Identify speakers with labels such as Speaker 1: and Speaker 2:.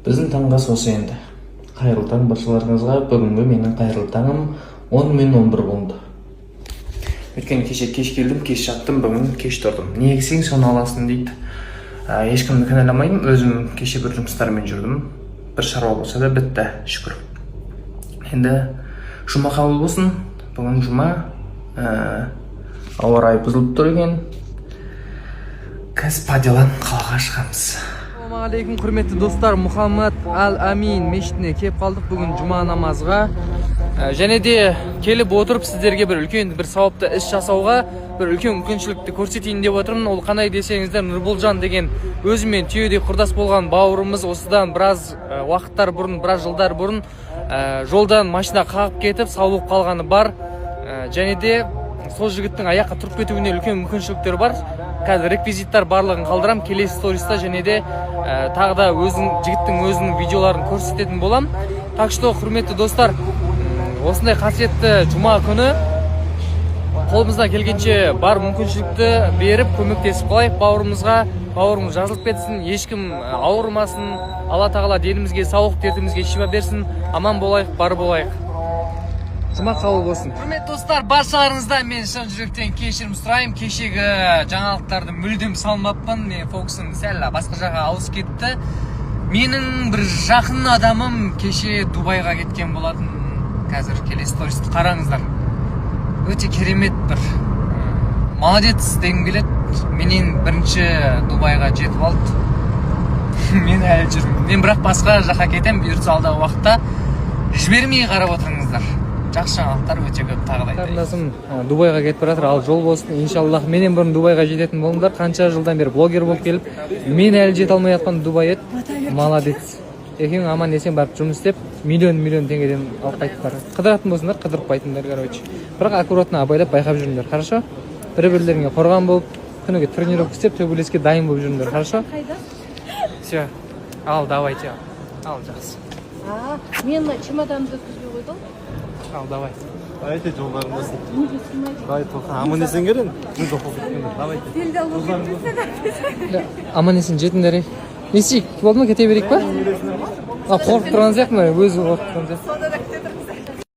Speaker 1: Біздің таңға сосы енді. Қайырлы таң баршаларыңызға. Бүгінгі менің қайырлы таңым 10 мен 11 болды. Өйткені кеше кеш келдім, кеш жаттым, бүгін кеш тұрдым. Не ексең соны аласың дейді. Ешкімді кінәламаймын, өзім кеше бір жұмыстармен жүрдім. Бір шаруа болса да бітті, шүкір. Енді жұма қабыл болсын. Бүгін жұма, ауа райы бұзылып тұр екен. Қазір паделан қалаға шығамыз.
Speaker 2: Ассалаумағалейкум, құрметті достар, Мұхаммад Ал-Амин мешітіне кеп қалдық бүгін жұма намазға. Және де келіп отырып сіздерге бір үлкен бір сауапты іс жасауға, бір үлкен мүмкіншілікті көрсетейін деп отырмын. Ол қандай десеңіздер, Нұрболжан деген өзімен түйедей құрдас болған бауырымыз осыдан біраз уақыттар бұрын, біраз жылдар бұрын жолдан машина қағып кетіп сау болып қалғаны бар. Және де сол жігіттің аяққа тұрып кетуіне үлкен мүмкіншіліктер бар. Қазір реквизиттар барлығын қалдырам, келесі сториста, және де тағы да жігіттің өзінің видеоларын көрсететін болам. Так что, құрметті достар, осындай қасиетті жұма күні қолымыздан келгенше бар мүмкіншілікті беріп көмектесіп қалайық бауырымызға. Бауырымыз жазылып кетсін, ешкім ауырмасын, Алла тағала денімізге саулық, дертімізге шипа берсін, аман болайық, бар болайық. Жұма қабыл болсын. Құрметті достар, баршаларыңыздан мен шын жүректен кешірім сұраймын. Кешегі жаңалықтарды мүлдем салмаппын. Мен фокусым сәл басқа жаққа ауысып кетті. Менің бір жақын адамым кеше Дубайға кеткен болатын. Қазір келесі стористі қараңыздар. Өте керемет бір молодец дегім келеді. Менен бірінші Дубайға жетіп алды. Мен әлі жүрмін. Мен бірақ басқа жаққа кетем, бұйыртса алдағы уақытта жібермей қарап отырыңыздар. Жақсы жаңалықтар өте көп тағы да айтайын. Қарындасым Дубайға кетіп баратыр, ал жол болсын. Иншаллах, менен бұрын Дубайға жететін болыңдар. Қанша жылдан бері блогер болып келіп, мен әлі жете алмай жатқан Дубай еді. Молодец. Екеуің аман есен барып жұмыс істеп, миллион теңгеден алып қайтыңдар. Қыдыратын болсыңдар, қыдырып қайтыңдар, короче. Бірақ аккуратно абайлап байқап жүріңдер, хорошо? Бір-бірлеріңе қорған болып, күніге тренировка істеп, төбелеске дайын болып жүріңдер, хорошо? Все. Ал, давайте. Ал, жақсы.
Speaker 3: Мен чемоданымды өткізбей қойдым.
Speaker 2: Ал, давай.
Speaker 4: Давайте жолдарыңызды. Давай, тоқсан. Аман есен келін. Давайте.
Speaker 2: Аман есен жетіңдер. Не істейік? Болды ма, кете берейік па? Қорқып тұрған сияқты ма? Өзі қорқып тұрған сияқты.